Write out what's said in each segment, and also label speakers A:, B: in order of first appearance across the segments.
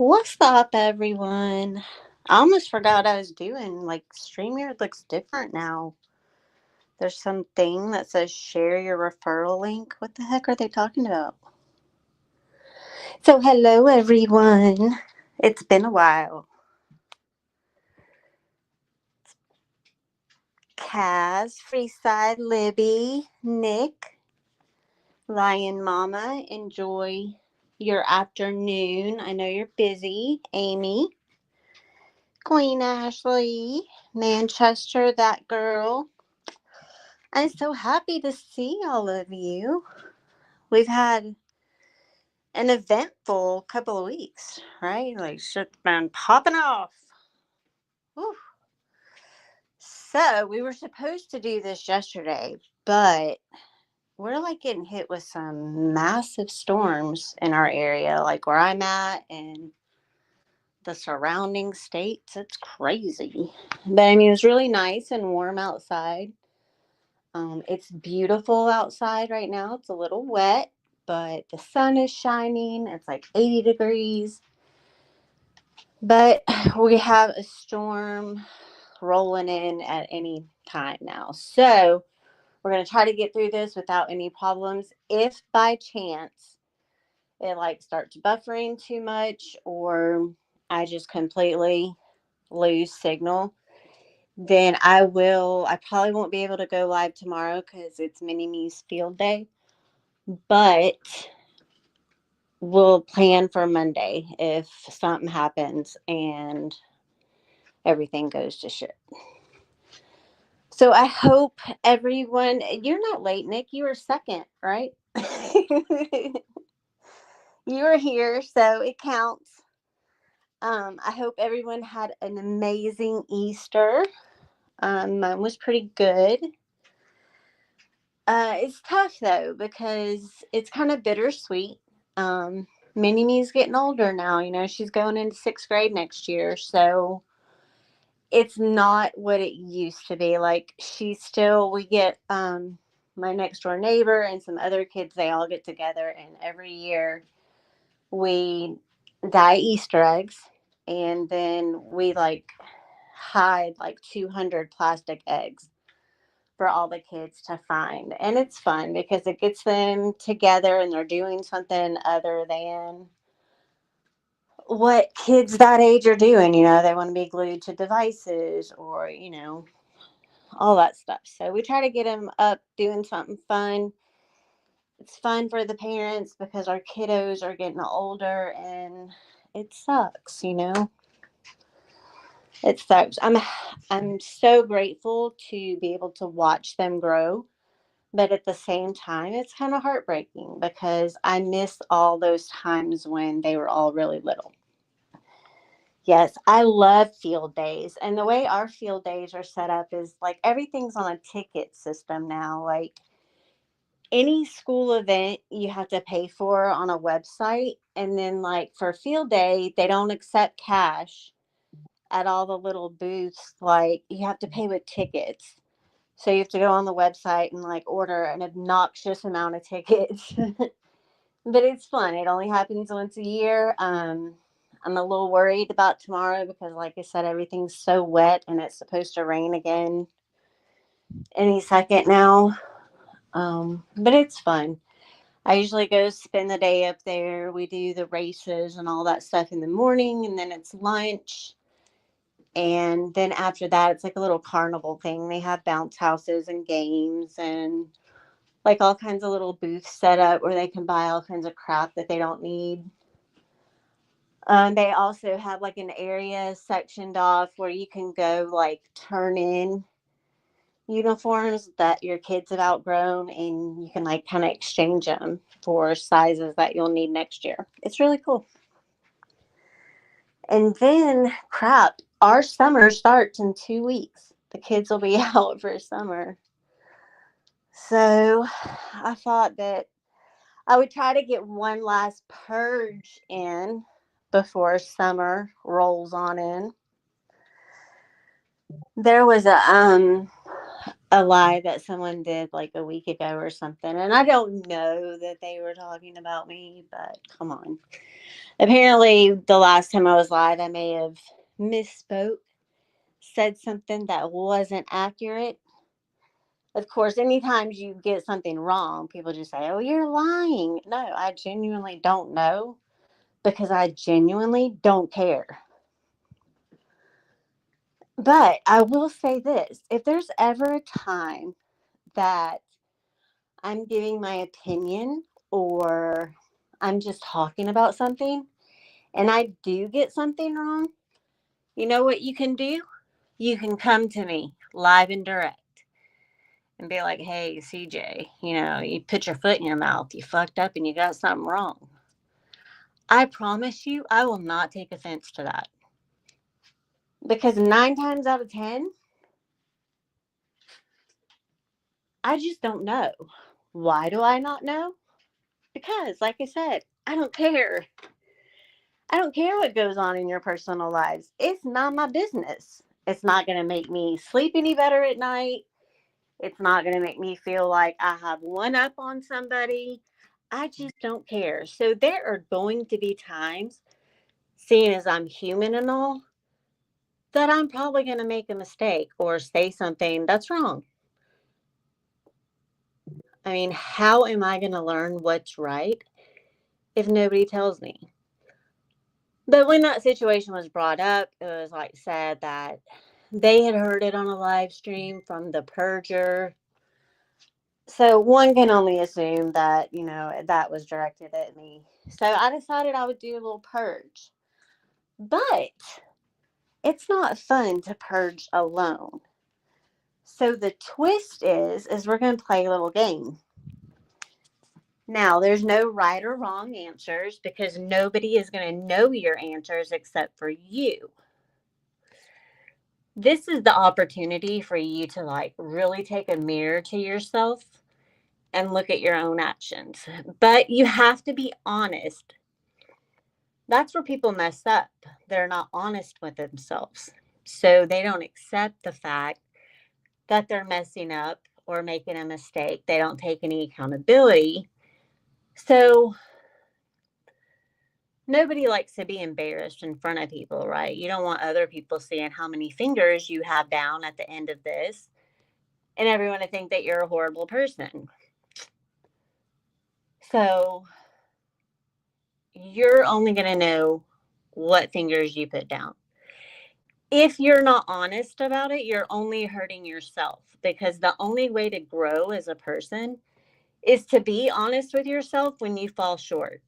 A: What's up, everyone? I almost forgot I was doing. Like, StreamYard looks different now. There's something that says share your referral link. What the heck are they talking about? So, hello, everyone. It's been a while. Kaz, Freeside, Libby, Nick, Lion Mama, enjoy your afternoon. I know you're busy. Amy, Queen Ashley, Manchester, that girl. I'm so happy to see all of you. We've had an eventful couple of weeks, right? Like, shit's been popping off. Whew. So, we were supposed to do this yesterday, but we're like getting hit with some massive storms in our area, like where I'm at and the surrounding states. It's crazy. But I mean, it's really nice and warm outside. It's beautiful outside right now. It's a little wet, but the sun is shining. It's like 80 degrees. But we have a storm rolling in at any time now. So we're going to try to get through this without any problems. If by chance it like starts buffering too much or I just completely lose signal, then I probably won't be able to go live tomorrow because it's Mini Me's field day. But we'll plan for Monday if something happens and everything goes to shit. So I hope everyone, you're not late, Nick. You were second, right? You were here, so it counts. I hope everyone had an amazing Easter. Mine was pretty good. It's tough though because it's kind of bittersweet. Mini Me's getting older now. You know, she's going into sixth grade next year, so it's not what it used to be. Like we get my next door neighbor and some other kids. They all get together, and every year we dye Easter eggs, and then we like hide like 200 plastic eggs for all the kids to find. And it's fun because it gets them together and they're doing something other than what kids that age are doing. You know, they want to be glued to devices or, all that stuff. So we try to get them up doing something fun. It's fun for the parents because our kiddos are getting older and it sucks. It sucks. I'm so grateful to be able to watch them grow. But at the same time, it's kind of heartbreaking because I miss all those times when they were all really little. Yes, I love field days. And the way our field days are set up is like everything's on a ticket system now. Like any school event you have to pay for on a website. And then, like for field day, they don't accept cash at all the little booths. Like you have to pay with tickets. So you have to go on the website and like order an obnoxious amount of tickets. But it's fun. It only happens once a year. I'm a little worried about tomorrow because, like I said, everything's so wet and it's supposed to rain again any second now. But it's fun. I usually go spend the day up there. We do the races and all that stuff in the morning, and then it's lunch. And then after that, it's like a little carnival thing. They have bounce houses and games and like all kinds of little booths set up where they can buy all kinds of crap that they don't need. They also have like an area sectioned off where you can go like turn in uniforms that your kids have outgrown and you can like kind of exchange them for sizes that you'll need next year. It's really cool. And then, crap, our summer starts in 2 weeks. The kids will be out for summer. So I thought that I would try to get one last purge in before summer rolls on in. There was a lie that someone did like a week ago or something, and I don't know that they were talking about me, but come on. Apparently, the last time I was live, I may have misspoke, said something that wasn't accurate. Of course, anytime you get something wrong, people just say, "Oh, you're lying." No, I genuinely don't know because I genuinely don't care. But I will say this, if there's ever a time that I'm giving my opinion or I'm just talking about something and I do get something wrong, you know what you can do? You can come to me live and direct and be like, "Hey, CJ, you put your foot in your mouth. You fucked up and you got something wrong." I promise you, I will not take offense to that. Because 9 times out of 10, I just don't know. Why do I not know? Because, like I said, I don't care. I don't care what goes on in your personal lives. It's not my business. It's not going to make me sleep any better at night. It's not going to make me feel like I have one up on somebody. I just don't care. So there are going to be times, seeing as I'm human and all, that I'm probably going to make a mistake or say something that's wrong. I mean, how am I going to learn what's right if nobody tells me? But when that situation was brought up, it was like said that they had heard it on a live stream from the Purger. So one can only assume that, that was directed at me. So I decided I would do a little purge. But it's not fun to purge alone. So the twist is we're going to play a little game. Now, there's no right or wrong answers because nobody is going to know your answers except for you. This is the opportunity for you to really take a mirror to yourself and look at your own actions. But you have to be honest. That's where people mess up. They're not honest with themselves. So they don't accept the fact that they're messing up or making a mistake. They don't take any accountability. So nobody likes to be embarrassed in front of people, right? You don't want other people seeing how many fingers you have down at the end of this and everyone to think that you're a horrible person. So you're only going to know what fingers you put down. If you're not honest about it, you're only hurting yourself because the only way to grow as a person is to be honest with yourself when you fall short.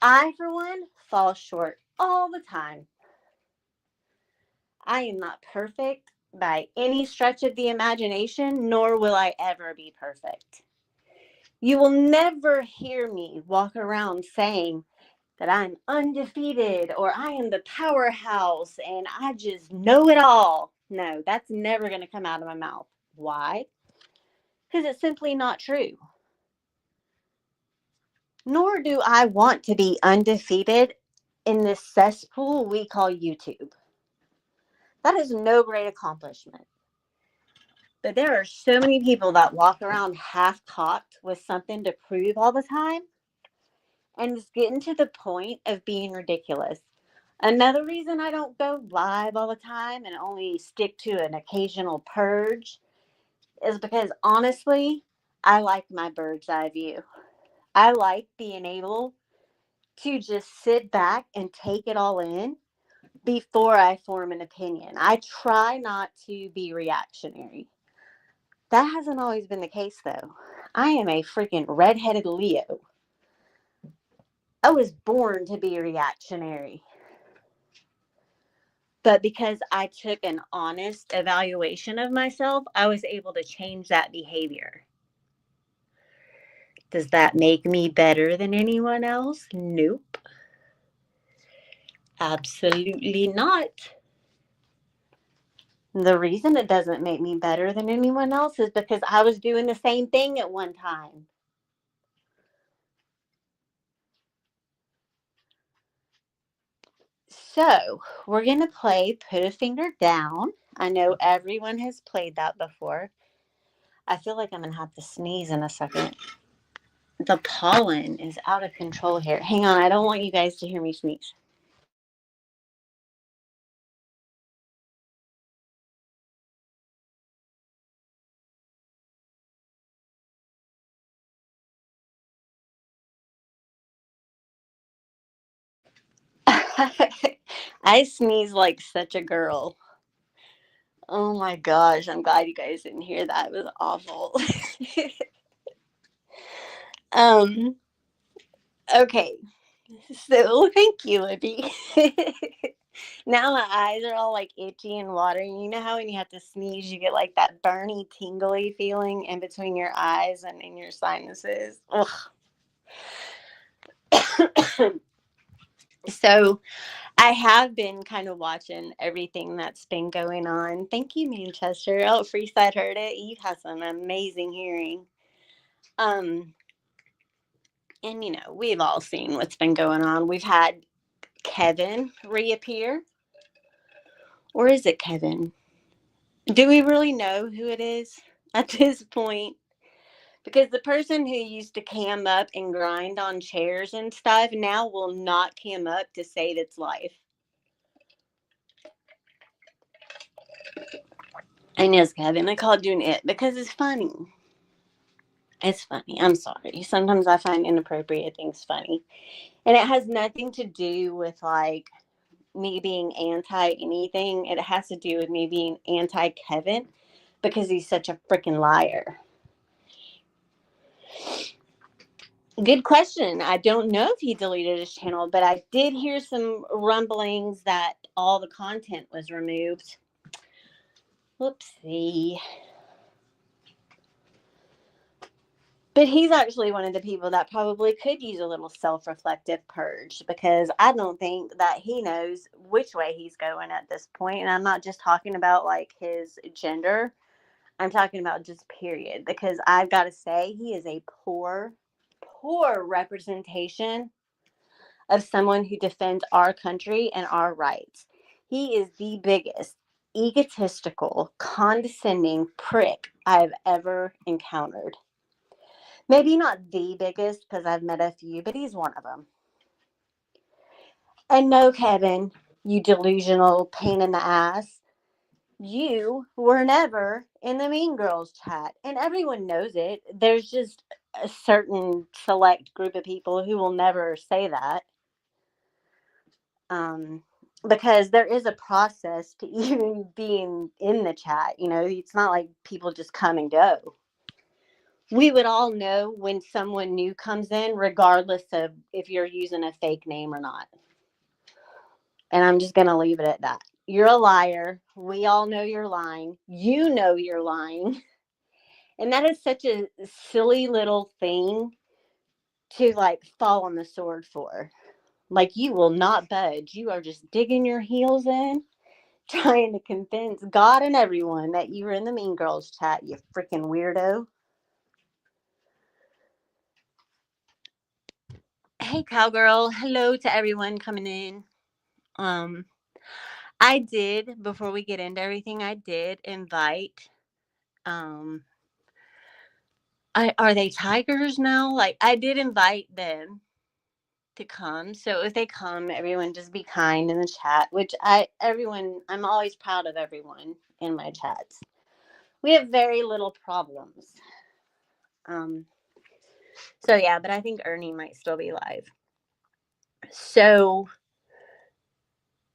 A: I, for one, fall short all the time. I am not perfect by any stretch of the imagination, nor will I ever be perfect. You will never hear me walk around saying that I'm undefeated or I am the powerhouse and I just know it all. No, that's never going to come out of my mouth. Why? Because it's simply not true. Nor do I want to be undefeated in this cesspool we call YouTube. That is no great accomplishment. But there are so many people that walk around half cocked with something to prove all the time. And it's getting to the point of being ridiculous. Another reason I don't go live all the time and only stick to an occasional purge is because honestly, I like my bird's eye view. I like being able to just sit back and take it all in before I form an opinion. I try not to be reactionary. That hasn't always been the case, though. I am a freaking redheaded Leo. I was born to be reactionary. But because I took an honest evaluation of myself, I was able to change that behavior. Does that make me better than anyone else? Nope. Absolutely not. The reason it doesn't make me better than anyone else is because I was doing the same thing at one time. So, we're going to play Put a Finger Down. I know everyone has played that before. I feel like I'm going to have to sneeze in a second. The pollen is out of control here. Hang on, I don't want you guys to hear me sneeze. I sneeze like such a girl. Oh my gosh, I'm glad you guys didn't hear that. It was awful. um, okay. So thank you, Libby. Now my eyes are all like itchy and watery. You know how when you have to sneeze, you get like that burny, tingly feeling in between your eyes and in your sinuses. Ugh. So I have been kind of watching everything that's been going on. Thank you, Manchester. Oh, Freeside heard it. You have some amazing hearing. Um, and we've all seen what's been going on. We've had Kevin reappear, or is it Kevin? Do we really know who it is at this point? Because the person who used to cam up and grind on chairs and stuff now will not cam up to save its life. And yes, Kevin, I called you an it because it's funny. It's funny. I'm sorry. Sometimes I find inappropriate things funny. And it has nothing to do with like me being anti anything. It has to do with me being anti Kevin because he's such a freaking liar. Good question. I don't know if he deleted his channel, but I did hear some rumblings that all the content was removed. Whoopsie. But he's actually one of the people that probably could use a little self-reflective purge because I don't think that he knows which way he's going at this point. And I'm not just talking about like his gender. I'm talking about just period. Because I've got to say, he is a poor, poor representation of someone who defends our country and our rights. He is the biggest egotistical, condescending prick I've ever encountered. Maybe not the biggest because I've met a few, but he's one of them. And no, Kevin, you delusional pain in the ass. You were never in the Mean Girls chat. And everyone knows it. There's just a certain select group of people who will never say that. Um, because there is a process to even being in the chat. It's not like people just come and go. We would all know when someone new comes in, regardless of if you're using a fake name or not. And I'm just going to leave it at that. You're a liar. We all know you're lying. You know you're lying. And that is such a silly little thing to like fall on the sword for. Like, you will not budge. You are just digging your heels in, trying to convince God and everyone that you were in the Mean Girls chat, you freaking weirdo. Hey, cowgirl. Hello to everyone coming in. Um, I did, before we get into everything, I did invite, are they tigers now? Like, I did invite them to come. So if they come, everyone just be kind in the chat, which I'm always proud of everyone in my chats. We have very little problems. So yeah, but I think Ernie might still be live. So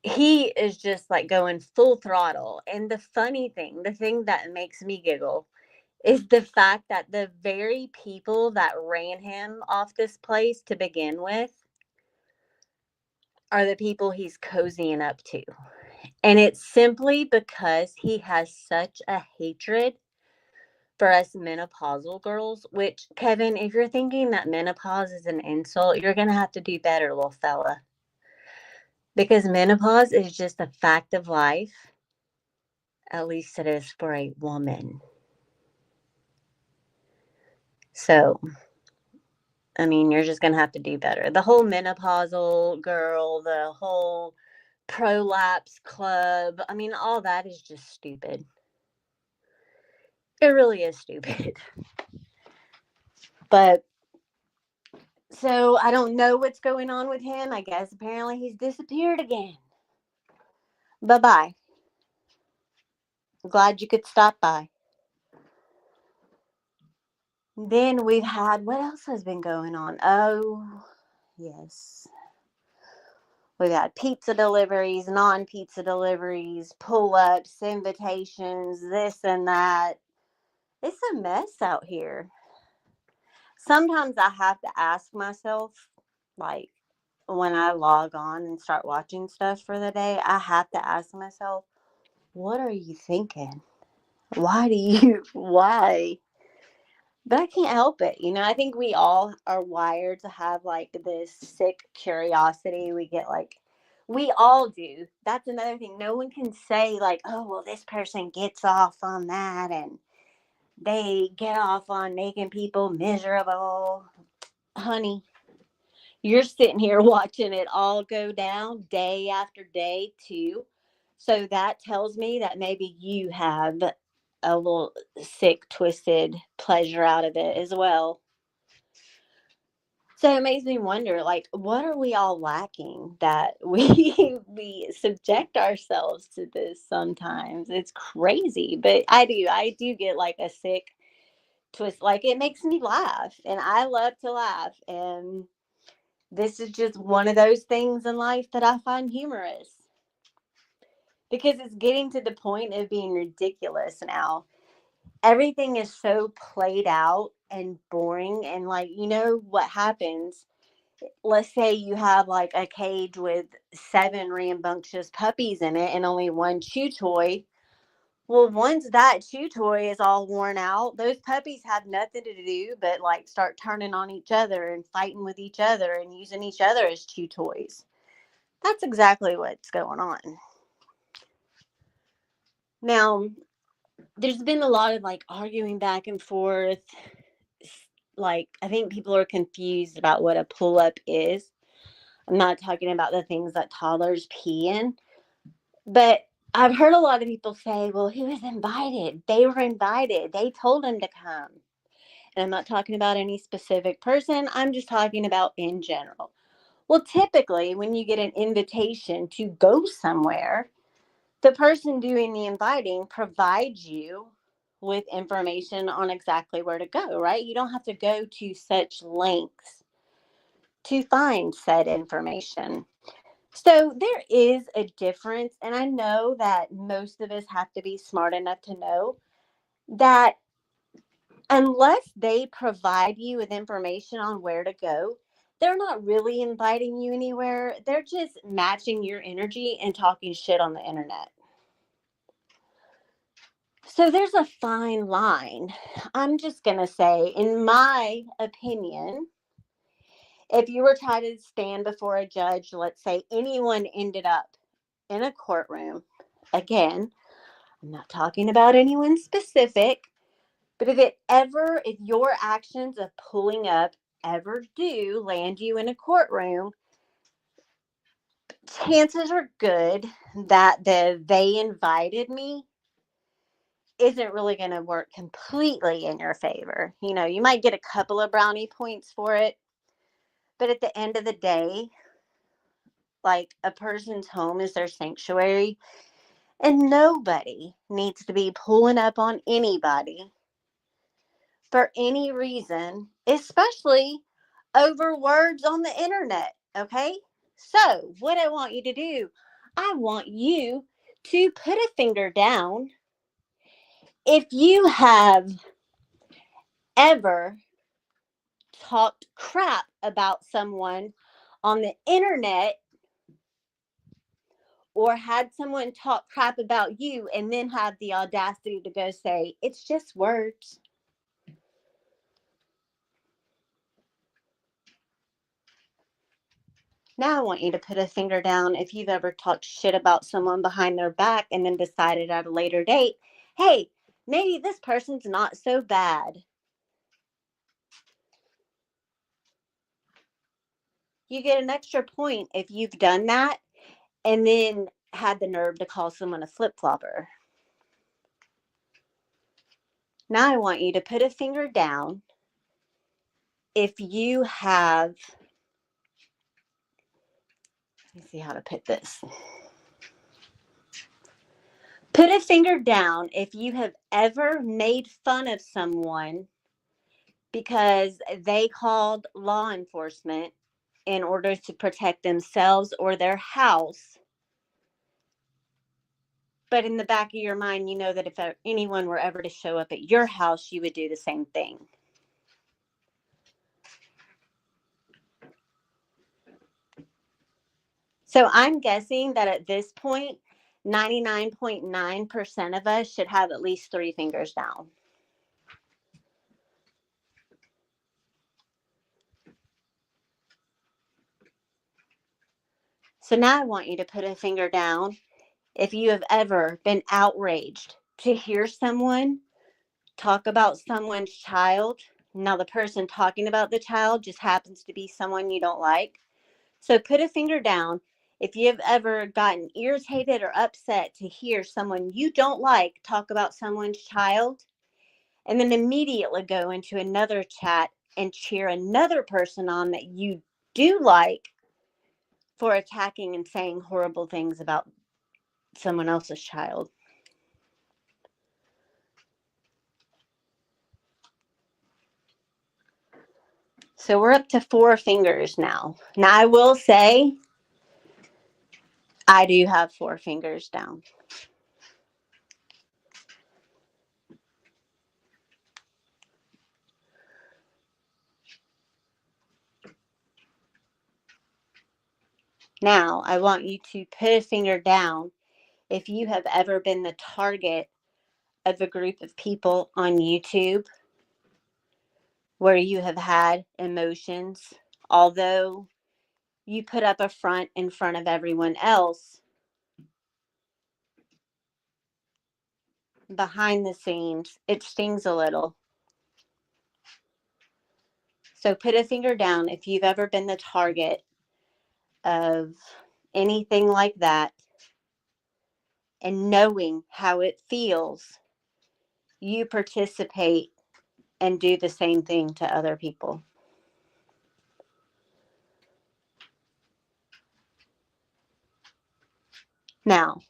A: he is just like going full throttle. And the funny thing, the thing that makes me giggle is the fact that the very people that ran him off this place to begin with are the people he's cozying up to. And it's simply because he has such a hatred for us menopausal girls, which, Kevin, if you're thinking that menopause is an insult, you're going to have to do better, little fella. Because menopause is just a fact of life. At least it is for a woman. So, I mean, you're just going to have to do better. The whole menopausal girl, the whole prolapse club, I mean, all that is just stupid. It really is stupid. But So I don't know what's going on with him. I guess apparently he's disappeared again. Bye bye. Glad you could stop by. Then we've had, what else has been going on? Oh, yes. We've had pizza deliveries, non pizza deliveries, pull ups, invitations, this and that. It's a mess out here. Sometimes I have to ask myself, like, when I log on and start watching stuff for the day, I have to ask myself, what are you thinking? Why? But I can't help it. I think we all are wired to have like this sick curiosity. We all do. That's another thing. No one can say, like, oh, well, this person gets off on that and they get off on making people miserable. Honey, you're sitting here watching it all go down day after day, too. So that tells me that maybe you have a little sick, twisted pleasure out of it as well. So it makes me wonder, like, what are we all lacking that we subject ourselves to this sometimes? It's crazy, but I do get like a sick twist. Like it makes me laugh, and I love to laugh, and this is just one of those things in life that I find humorous because it's getting to the point of being ridiculous now. Everything is so played out and boring, and like what happens, let's say you have like a cage with 7 rambunctious puppies in it and only one chew toy. Well, once that chew toy is all worn out, those puppies have nothing to do but like start turning on each other and fighting with each other and using each other as chew toys. That's exactly what's going on. Now, there's been a lot of like arguing back and forth. Like, I think people are confused about what a pull up is. I'm not talking about the things that toddlers pee in. But I've heard a lot of people say, well, he was invited. They were invited. They told him to come. And I'm not talking about any specific person. I'm just talking about in general. Well, typically, when you get an invitation to go somewhere, the person doing the inviting provides you with information on exactly where to go, right? You don't have to go to such lengths to find said information. So there is a difference, and I know that most of us have to be smart enough to know that unless they provide you with information on where to go, they're not really inviting you anywhere. They're just matching your energy and talking shit on the internet. So there's a fine line. I'm just going to say, in my opinion, if you were trying to stand before a judge, let's say anyone ended up in a courtroom, again, I'm not talking about anyone specific, but if your actions of pulling up ever do land you in a courtroom, chances are good that the they invited me isn't really going to work completely in your favor. You might get a couple of brownie points for it, but at the end of the day, like a person's home is their sanctuary, and nobody needs to be pulling up on anybody for any reason, especially over words on the internet. Okay? So, what I want you to do, I want you to put a finger down if you have ever talked crap about someone on the internet or had someone talk crap about you and then have the audacity to go say, it's just words. Now I want you to put a finger down if you've ever talked shit about someone behind their back and then decided at a later date, hey, maybe this person's not so bad. You get an extra point if you've done that and then had the nerve to call someone a flip-flopper. Now I want you to put a finger down if you have, let me see how to put this. Put a finger down if you have ever made fun of someone because they called law enforcement in order to protect themselves or their house. But in the back of your mind, you know that if anyone were ever to show up at your house, you would do the same thing. So I'm guessing that at this point, 99.9% of us should have at least 3 fingers down. So now I want you to put a finger down if you have ever been outraged to hear someone talk about someone's child. Now, the person talking about the child just happens to be someone you don't like. So put a finger down if you have ever gotten irritated or upset to hear someone you don't like talk about someone's child, and then immediately go into another chat and cheer another person on that you do like for attacking and saying horrible things about someone else's child. So we're up to 4 fingers now. Now I will say I do have 4 fingers down. Now I want you to put a finger down if you have ever been the target of a group of people on YouTube where you have had emotions, although you put up a front in front of everyone else, behind the scenes, it stings a little. So put a finger down if you've ever been the target of anything like that, and knowing how it feels, you participate and do the same thing to other people. Now,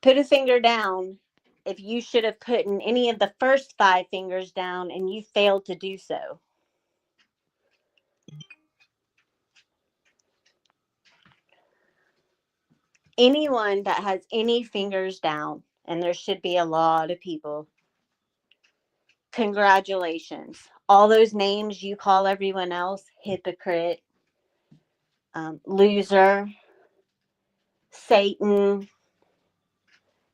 A: put a finger down if you should have put in any of the first 5 fingers down and you failed to do so. Anyone that has any fingers down, and there should be a lot of people, congratulations. All those names you call everyone else, hypocrite, loser, Satan,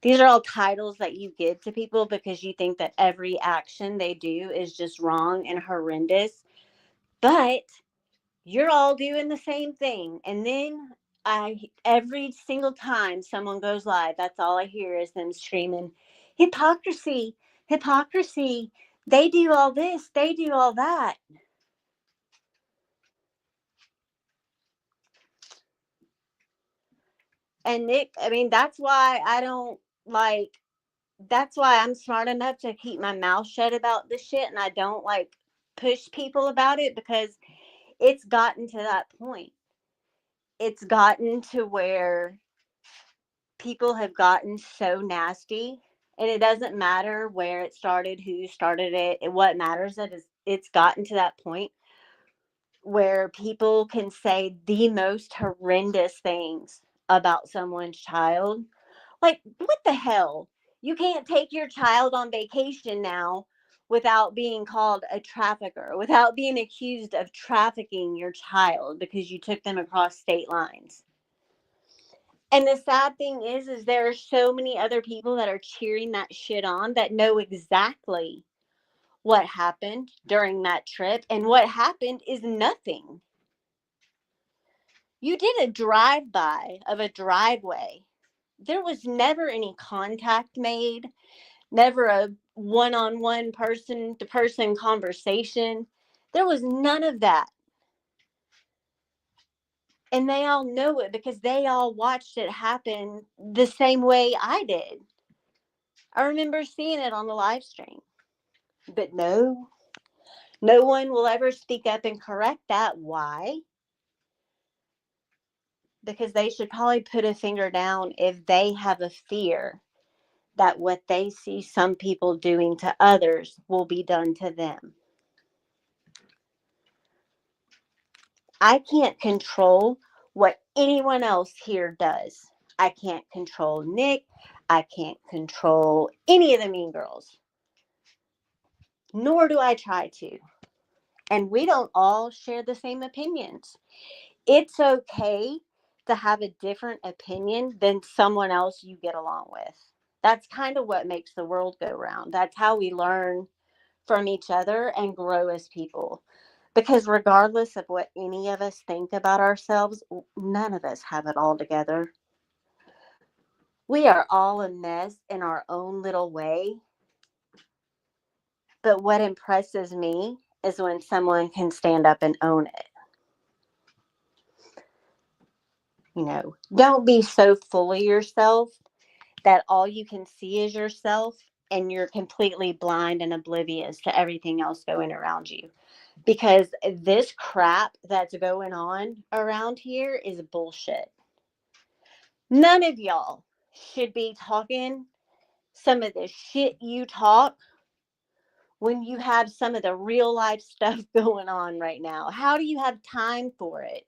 A: these are all titles that you give to people because you think that every action they do is just wrong and horrendous. But you're all doing the same thing. And then every single time someone goes live, that's all I hear is them screaming, hypocrisy, hypocrisy. They do all this, they do all that. And that's why I don't like, that's why I'm smart enough to keep my mouth shut about this shit, and I don't like push people about it, because it's gotten to that point. It's gotten to where people have gotten so nasty, and it doesn't matter where it started, who started it. What matters is it's gotten to that point where people can say the most horrendous things about someone's child. Like, what the hell? You can't take your child on vacation now without being called a trafficker, without being accused of trafficking your child because you took them across state lines. And the sad thing is there are so many other people that are cheering that shit on that know exactly what happened during that trip. And what happened is nothing. You did a drive-by of a driveway. There was never any contact made, never a one-on-one person-to-person conversation. There was none of that. And they all know it because they all watched it happen the same way I did. I remember seeing it on the live stream. But no, No one will ever speak up and correct that. Why? Because they should probably put a finger down if they have a fear that what they see some people doing to others will be done to them. I can't control what anyone else here does. I can't control Nick. I can't control any of the mean girls, nor do I try to. And we don't all share the same opinions. It's okay to have a different opinion than someone else you get along with. That's kind of what makes the world go round. That's how we learn from each other and grow as people. Because regardless of what any of us think about ourselves, none of us have it all together. We are all a mess in our own little way. But what impresses me is when someone can stand up and own it. Don't be so full of yourself that all you can see is yourself and you're completely blind and oblivious to everything else going around you. Because this crap that's going on around here is bullshit. None of y'all should be talking some of the shit you talk when you have some of the real life stuff going on right now. How do you have time for it?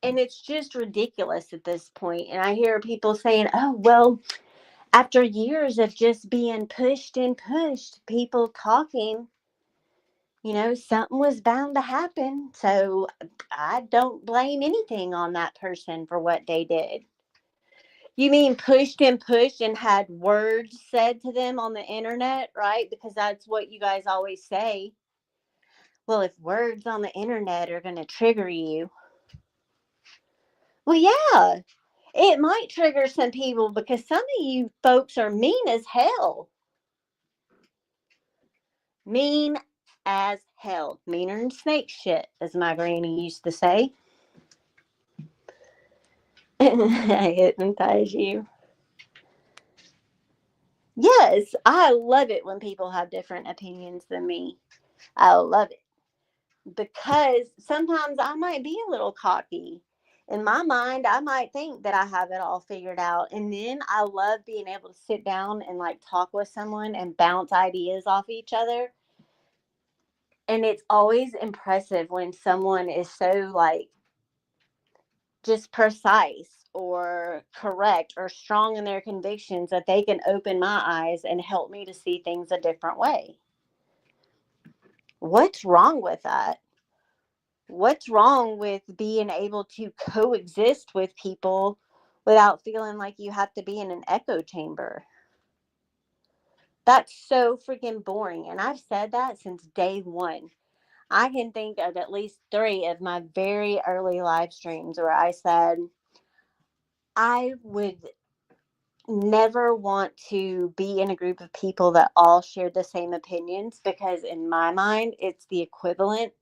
A: And it's just ridiculous at this point. And I hear people saying, oh, well, after years of just being pushed and pushed, people talking, something was bound to happen. So I don't blame anything on that person for what they did. You mean pushed and had words said to them on the internet, right? Because that's what you guys always say. Well, if words on the internet are going to trigger you, well, yeah, it might trigger some people because some of you folks are mean as hell. Mean as hell. Meaner than snake shit, as my granny used to say. I hypnotize you. Yes, I love it when people have different opinions than me. I love it. Because sometimes I might be a little cocky. In my mind, I might think that I have it all figured out. And then I love being able to sit down and talk with someone and bounce ideas off each other. And it's always impressive when someone is so just precise or correct or strong in their convictions that they can open my eyes and help me to see things a different way. What's wrong with that? What's wrong with being able to coexist with people without feeling like you have to be in an echo chamber? That's so freaking boring. And I've said that since day one. I can think of at least 3 of my very early live streams where I said, I would never want to be in a group of people that all shared the same opinions, because in my mind, it's the equivalent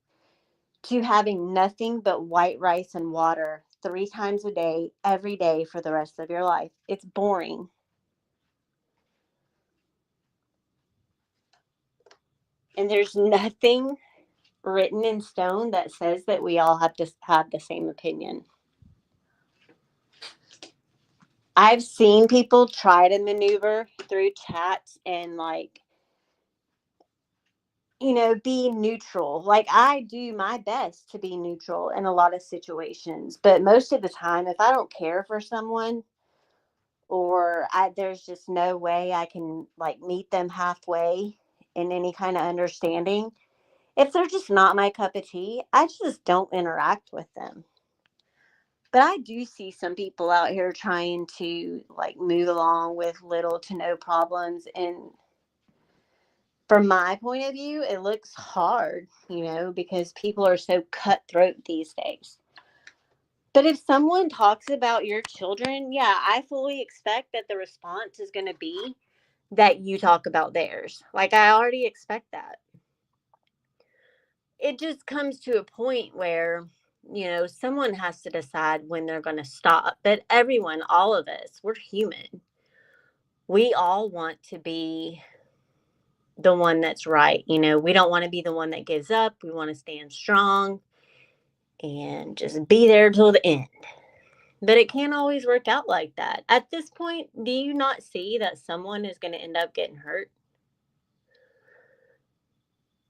A: to having nothing but white rice and water 3 times a day, every day for the rest of your life. It's boring. And there's nothing written in stone that says that we all have to have the same opinion. I've seen people try to maneuver through chats and be neutral. I do my best to be neutral in a lot of situations, but most of the time, if I don't care for someone, or there's just no way I can meet them halfway in any kind of understanding, if they're just not my cup of tea, I just don't interact with them. But I do see some people out here trying to move along with little to no problems, and from my point of view, it looks hard, because people are so cutthroat these days. But if someone talks about your children, yeah, I fully expect that the response is going to be that you talk about theirs. I already expect that. It just comes to a point where, someone has to decide when they're going to stop. But everyone, all of us, we're human. We all want to be the one that's right. We don't want to be the one that gives up. We want to stand strong and just be there till the end. But it can't always work out like that. At this point, do you not see that someone is going to end up getting hurt?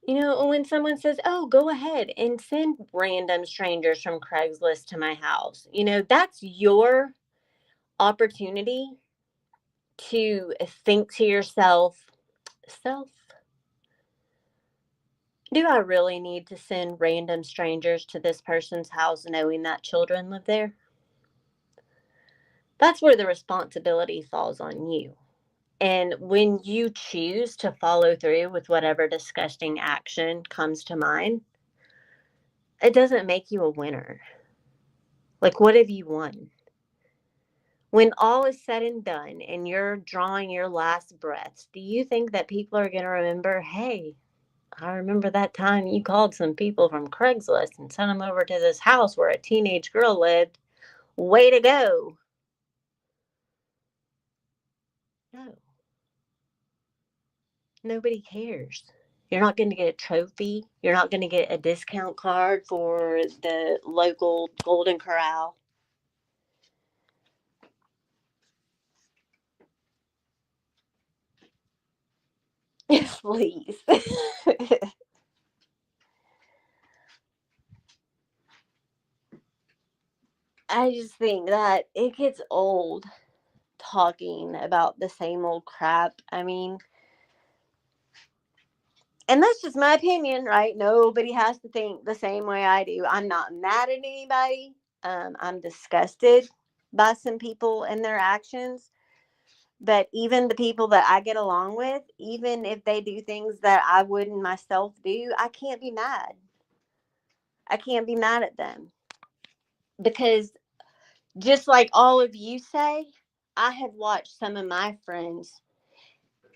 A: When someone says, "Oh, go ahead and send random strangers from Craigslist to my house," that's your opportunity to think to yourself, self, do I really need to send random strangers to this person's house knowing that children live there? That's where the responsibility falls on you. And when you choose to follow through with whatever disgusting action comes to mind, it doesn't make you a winner. Like, what have you won? When all is said and done and you're drawing your last breaths, do you think that people are going to remember, hey, I remember that time you called some people from Craigslist and sent them over to this house where a teenage girl lived? Way to go. No, nobody cares. You're not going to get a trophy. You're not going to get a discount card for the local Golden Corral. Please. I just think that it gets old talking about the same old crap. I mean, and that's just my opinion, right? Nobody has to think the same way I do. I'm not mad at anybody. I'm disgusted by some people and their actions. But even the people that I get along with, even if they do things that I wouldn't myself do, I can't be mad. I can't be mad at them. Because just like all of you say, I have watched some of my friends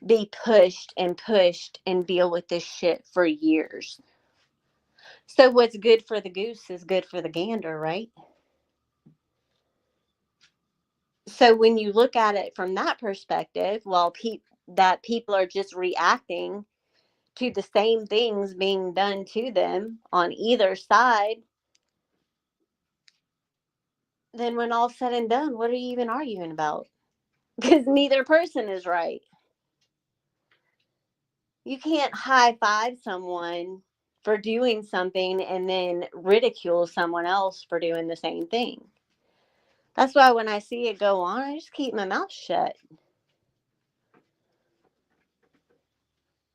A: be pushed and deal with this shit for years. So what's good for the goose is good for the gander, right? So when you look at it from that perspective, well, that people are just reacting to the same things being done to them on either side, then when all's said and done, what are you even arguing about? Because neither person is right. You can't high five someone for doing something and then ridicule someone else for doing the same thing. That's why when I see it go on, I just keep my mouth shut.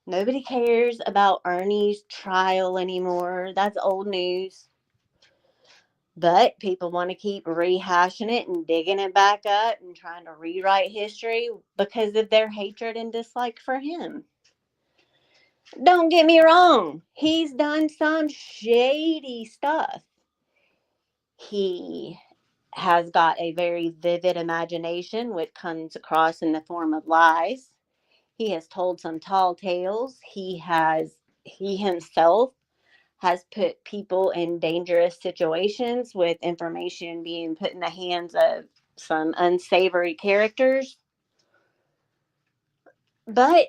A: Nobody cares about Ernie's trial anymore. That's old news. But people want to keep rehashing it and digging it back up and trying to rewrite history because of their hatred and dislike for him. Don't get me wrong. He's done some shady stuff. He has got a very vivid imagination, which comes across in the form of lies. He has told some tall tales. He himself has put people in dangerous situations with information being put in the hands of some unsavory characters. But,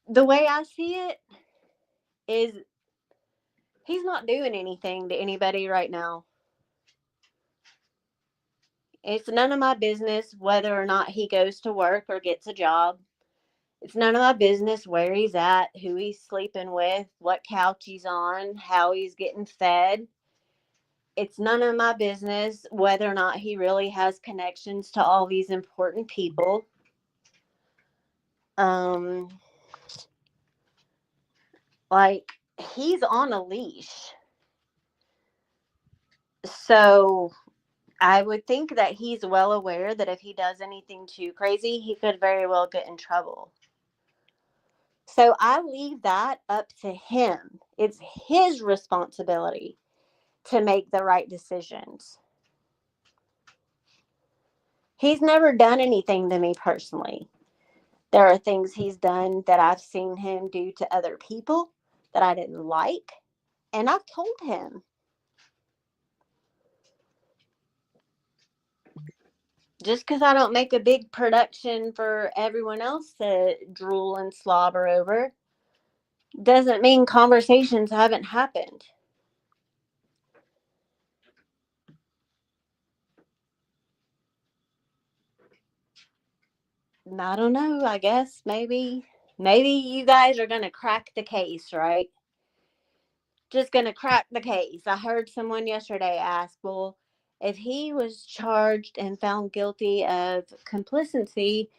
A: the way I see it is he's not doing anything to anybody right now. It's none of my business whether or not he goes to work or gets a job. It's none of my business where he's at, who he's sleeping with, what couch he's on, how he's getting fed. It's none of my business whether or not he really has connections to all these important people. Um, like, he's on a leash. So I would think that he's well aware that if he does anything too crazy, he could very well get in trouble. So I leave that up to him. It's his responsibility to make the right decisions. He's never done anything to me personally. There are things he's done that I've seen him do to other people that I didn't like, and I've told him. Just because I don't make a big production for everyone else to drool and slobber over doesn't mean conversations haven't happened. I don't know. I guess maybe you guys are going to crack the case, right? Just going to crack the case. I heard someone yesterday ask, well, if he was charged and found guilty of complicity,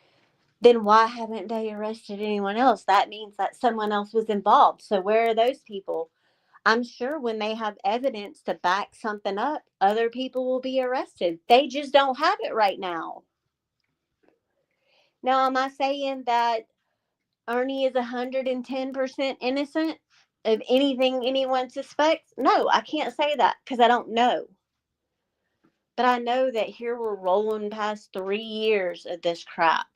A: then why haven't they arrested anyone else? That means that someone else was involved. So where are those people? I'm sure when they have evidence to back something up, other people will be arrested. They just don't have it right now. Now, am I saying that Ernie is 110% innocent of anything anyone suspects? No, I can't say that because I don't know. But I know that here we're rolling past 3 years of this crap.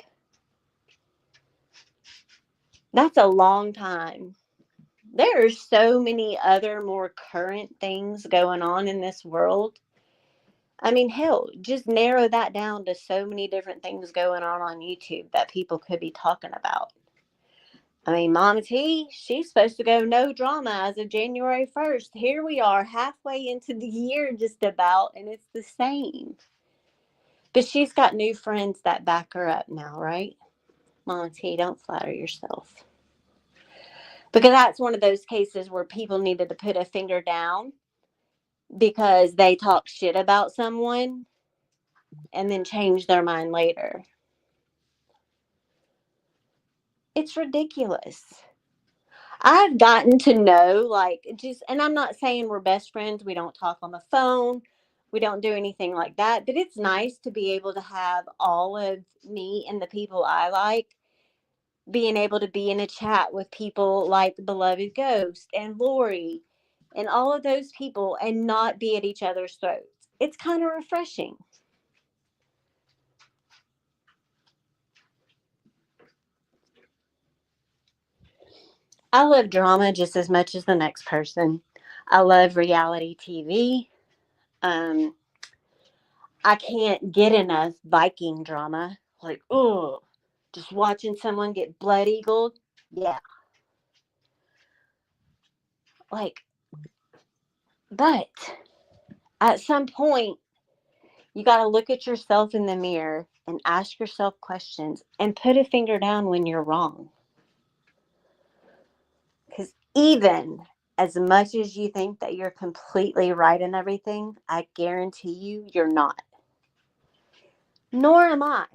A: That's a long time. There are so many other more current things going on in this world. I mean, hell, just narrow that down to so many different things going on YouTube that people could be talking about. I mean, Mama T, she's supposed to go no drama as of January 1st. Here we are halfway into the year just about, and it's the same. But she's got new friends that back her up now, right? Mama T, don't flatter yourself. Because that's one of those cases where people needed to put a finger down because they talk shit about someone and then change their mind later. It's ridiculous. I've gotten to know, like, just, and I'm not saying we're best friends. We don't talk on the phone. We don't do anything like that. But it's nice to be able to have all of me and the people I like being able to be in a chat with people like Beloved Ghost and Lori and all of those people and not be at each other's throats. It's kind of refreshing. I love drama just as much as the next person. I love reality TV. Um, I can't get enough Viking drama. Like, oh, just watching someone get blood eagled. Yeah. Like, but at some point, you got to look at yourself in the mirror and ask yourself questions and put a finger down when you're wrong. Because even as much as you think that you're completely right in everything, I guarantee you're not. Nor am I.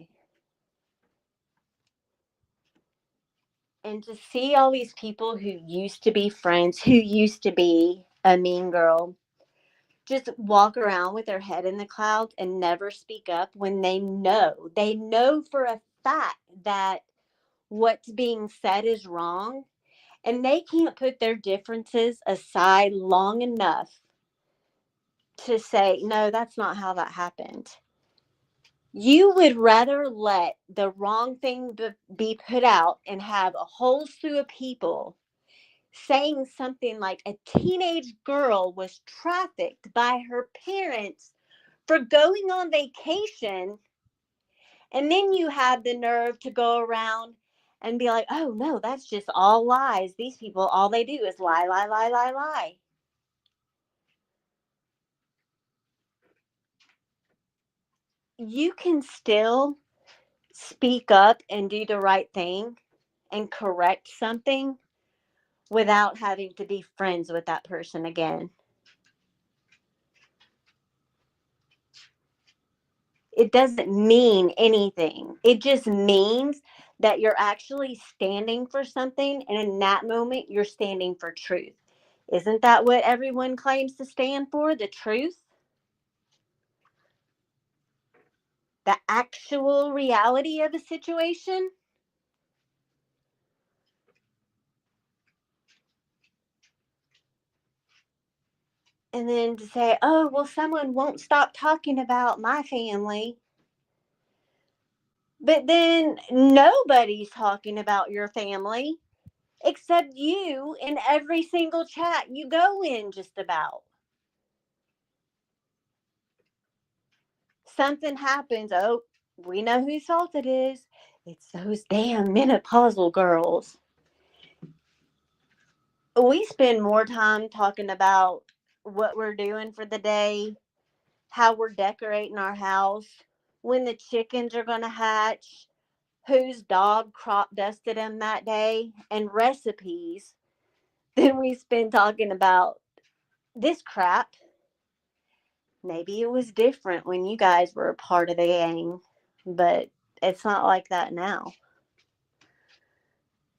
A: And to see all these people who used to be friends, who used to be a mean girl, just walk around with their head in the clouds and never speak up when they know for a fact that what's being said is wrong, and they can't put their differences aside long enough to say, no, that's not how that happened. You would rather let the wrong thing be put out and have a whole slew of people saying something like a teenage girl was trafficked by her parents for going on vacation, and then you have the nerve to go around and be like, oh no, that's just all lies. These people, all they do is lie, lie, lie, lie, lie. You can still speak up and do the right thing and correct something without having to be friends with that person again. It doesn't mean anything. It just means that you're actually standing for something, and in that moment, you're standing for truth. Isn't that what everyone claims to stand for? The truth? The actual reality of a situation? And then to say, oh, well, someone won't stop talking about my family. But then nobody's talking about your family except you in every single chat you go in, just about. Something happens. Oh, we know whose fault it is. It's those damn menopausal girls. We spend more time talking about what we're doing for the day, how we're decorating our house, when the chickens are going to hatch, whose dog crop dusted them that day, and recipes than we spend talking about this crap. Maybe it was different when you guys were a part of the gang, but it's not like that now.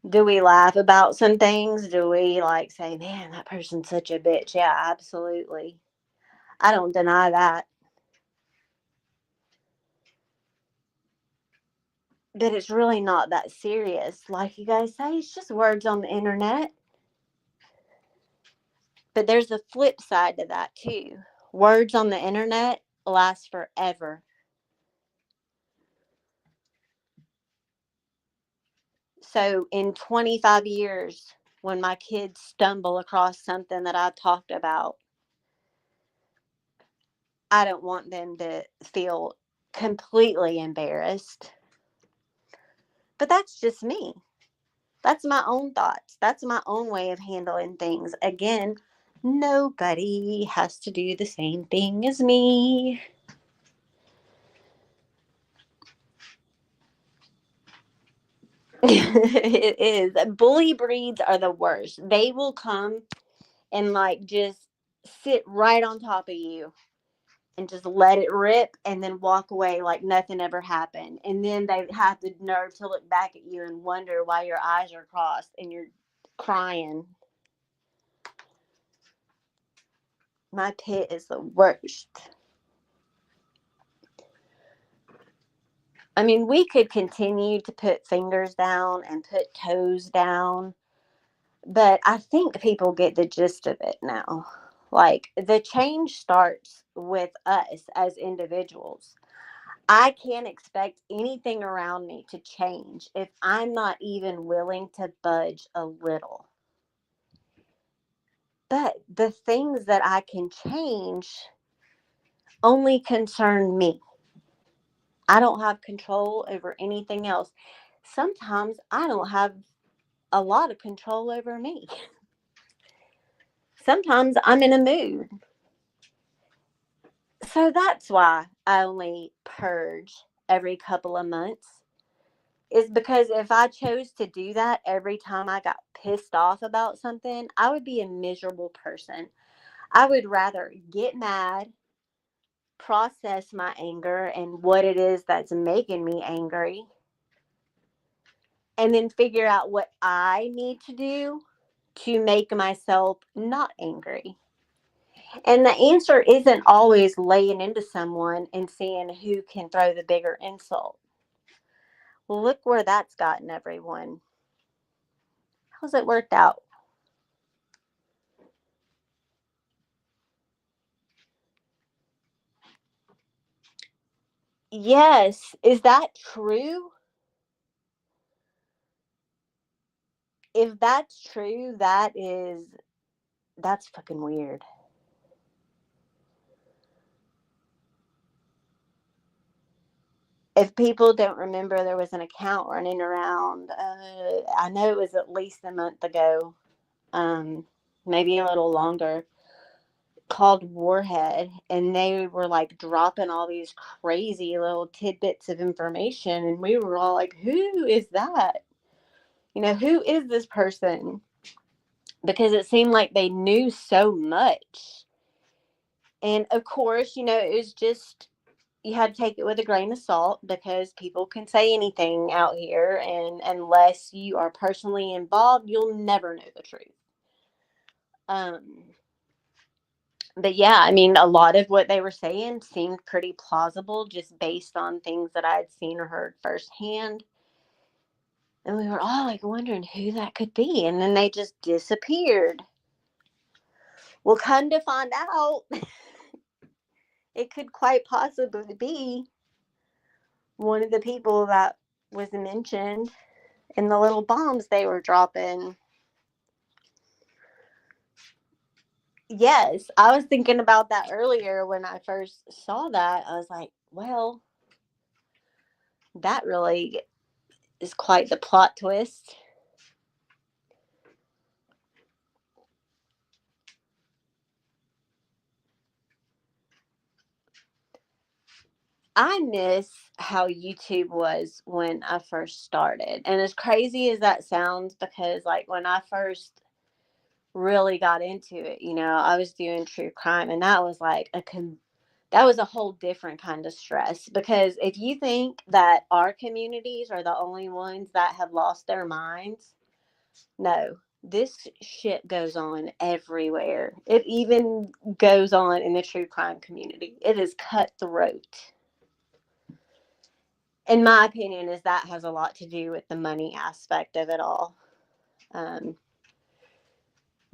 A: Do we laugh about some things? Do we like say, man, that person's such a bitch? Yeah, absolutely. I don't deny that. But it's really not that serious. Like you guys say, it's just words on the internet. But there's a flip side to that too. Words on the internet last forever. So in 25 years, when my kids stumble across something that I talked about, I don't want them to feel completely embarrassed. But that's just me. That's my own thoughts. That's my own way of handling things. Again, nobody has to do the same thing as me. It is. Bully breeds are the worst. They will come and like just sit right on top of you and just let it rip and then walk away like nothing ever happened. And then they have the nerve to look back at you and wonder why your eyes are crossed and you're crying. My pit is the worst. I mean, we could continue to put fingers down and put toes down, but I think people get the gist of it now. Like, the change starts with us as individuals. I can't expect anything around me to change if I'm not even willing to budge a little. But the things that I can change only concern me. I don't have control over anything else. Sometimes I don't have a lot of control over me. Sometimes I'm in a mood. So that's why I only purge every couple of months. Is because if I chose to do that every time I got pissed off about something, I would be a miserable person. I would rather get mad, process my anger and what it is that's making me angry, and then figure out what I need to do to make myself not angry. And the answer isn't always laying into someone and seeing who can throw the bigger insult. Look where that's gotten everyone. How's it worked out? Yes. Is that true? If that's true, that's fucking weird. If people don't remember, there was an account running around. I know it was at least a month ago, um, maybe a little longer, called Warhead, and they were like dropping all these crazy little tidbits of information, and we were all like, "Who is that? Who is this person?" Because it seemed like they knew so much, and of course, it was just you had to take it with a grain of salt because people can say anything out here, and unless you are personally involved, you'll never know the truth. Um, but yeah, I mean, a lot of what they were saying seemed pretty plausible just based on things that I had seen or heard firsthand. And we were all like wondering who that could be. And then they just disappeared. Well, come to find out, it could quite possibly be one of the people that was mentioned in the little bombs they were dropping. Yes, I was thinking about that earlier when I first saw that. I was like, well, that really is quite the plot twist. I miss how YouTube was when I first started. And as crazy as that sounds, because like when I first really got into it, I was doing true crime, and that was like that was a whole different kind of stress, because if you think that our communities are the only ones that have lost their minds, no, this shit goes on everywhere. It even goes on in the true crime community. It is cutthroat. In my opinion, is that has a lot to do with the money aspect of it all. Um,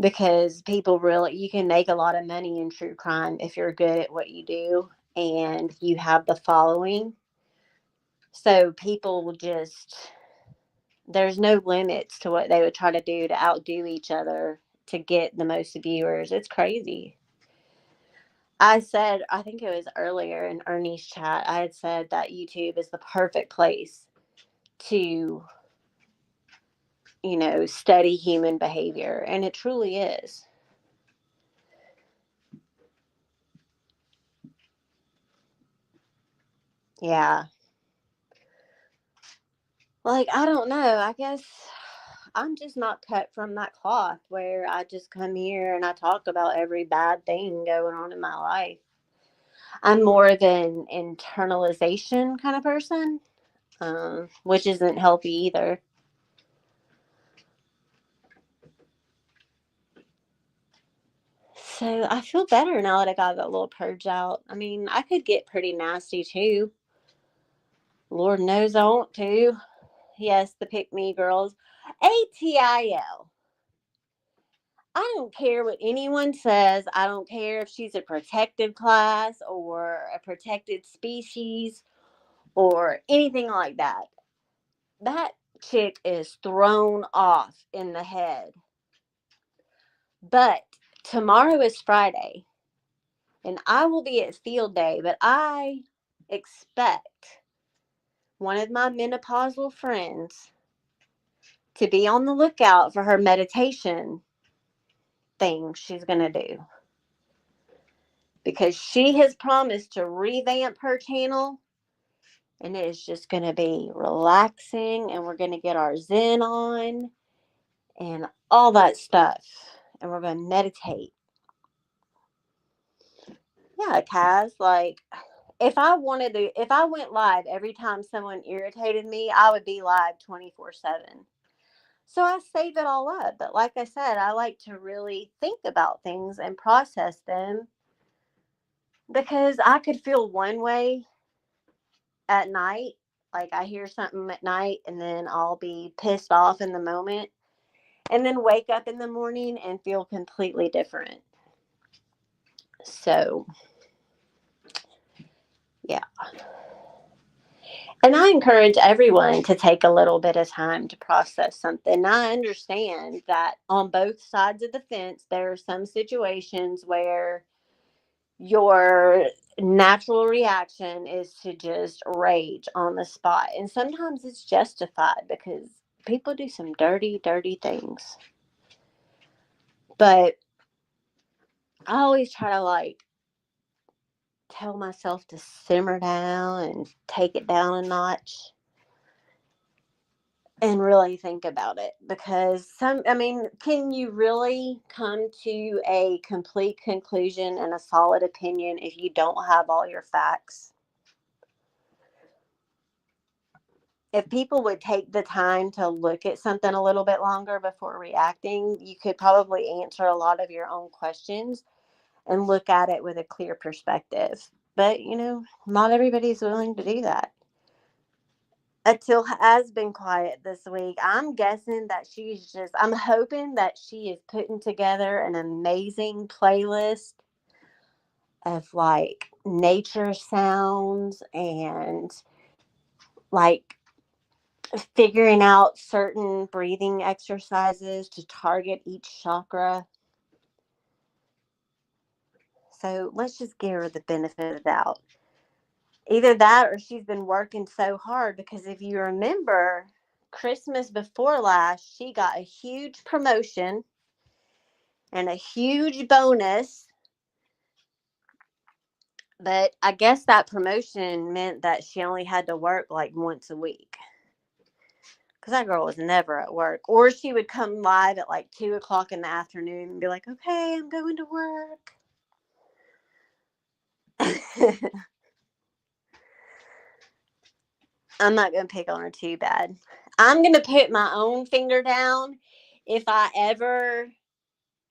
A: because people really, you can make a lot of money in true crime if you're good at what you do and you have the following. So people will just, there's no limits to what they would try to do to outdo each other to get the most viewers. It's crazy. I said, I think it was earlier in Ernie's chat, I had said that YouTube is the perfect place to, study human behavior. And it truly is. Yeah. Like, I don't know. I guess I'm just not cut from that cloth where I just come here and I talk about every bad thing going on in my life. I'm more of an internalization kind of person, which isn't healthy either. So I feel better now that I got that little purge out. I mean, I could get pretty nasty too. Lord knows I want to. Yes, the pick me girls. ATIL. I don't care what anyone says. I don't care if she's a protected class or a protected species or anything like that. That chick is thrown off in the head. But tomorrow is Friday and I will be at field day, but I expect one of my menopausal friends to be on the lookout for her meditation thing she's going to do, because she has promised to revamp her channel, and it is just going to be relaxing, and we're going to get our zen on and all that stuff, and we're going to meditate. Yeah, Kaz, like, if I went live every time someone irritated me, I would be live 24/7. So I save it all up. But like I said, I like to really think about things and process them, because I could feel one way at night. Like, I hear something at night and then I'll be pissed off in the moment, and then wake up in the morning and feel completely different. So, yeah. And I encourage everyone to take a little bit of time to process something. I understand that on both sides of the fence, there are some situations where your natural reaction is to just rage on the spot. And sometimes it's justified because people do some dirty, dirty things. But I always try to like tell myself to simmer down and take it down a notch and really think about it, because can you really come to a complete conclusion and a solid opinion if you don't have all your facts? If people would take the time to look at something a little bit longer before reacting, you could probably answer a lot of your own questions and look at it with a clear perspective. But, not everybody's willing to do that. Until has been quiet this week. I'm guessing that I'm hoping that she is putting together an amazing playlist of like nature sounds and like figuring out certain breathing exercises to target each chakra. So let's just give her the benefit of the doubt. Either that or she's been working so hard, because if you remember, Christmas before last, she got a huge promotion and a huge bonus But I guess that promotion meant that she only had to work like once a week. Because that girl was never at work. Or she would come live at like 2 o'clock in the afternoon and be like, okay, I'm going to work. I'm not going to pick on her too bad. I'm going to put my own finger down if I ever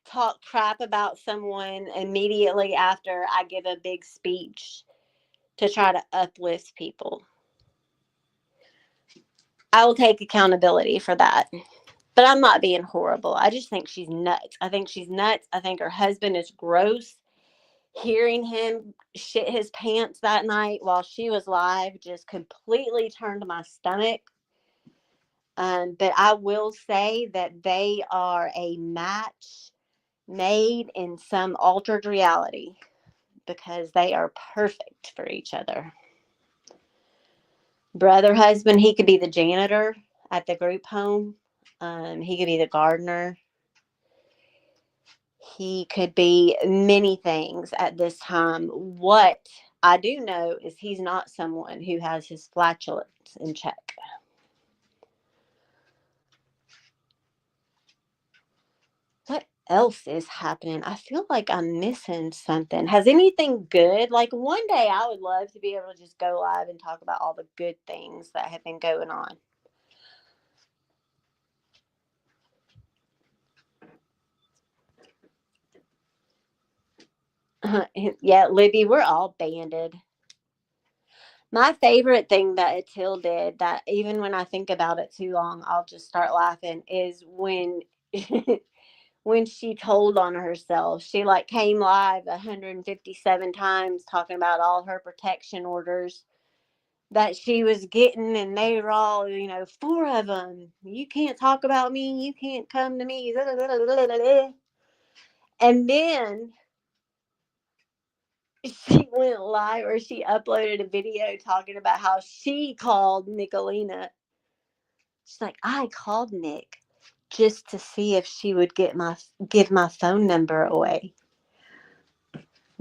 A: talk crap about someone immediately after I give a big speech to try to uplift people. I will take accountability for that. But I'm not being horrible. I just think she's nuts. I think she's nuts. I think her husband is gross. Hearing him shit his pants that night while she was live just completely turned my stomach. But I will say that they are a match made in some altered reality because they are perfect for each other. Brother husband, he could be the janitor at the group home. He could be the gardener. He could be many things at this time. What I do know is he's not someone who has his flatulence in check. What else is happening? I feel like I'm missing something. Has anything good? Like one day I would love to be able to just go live and talk about all the good things that have been going on. Yeah, Libby, we're all banded. My favorite thing that Attil did, that even when I think about it too long, I'll just start laughing, is when when she told on herself. She like came live 157 times talking about all her protection orders that she was getting, and they were all, four of them. You can't talk about me. You can't come to me. And then she went live, or she uploaded a video talking about how she called Nicolina. She's like, I called Nick just to see if she would give my phone number away.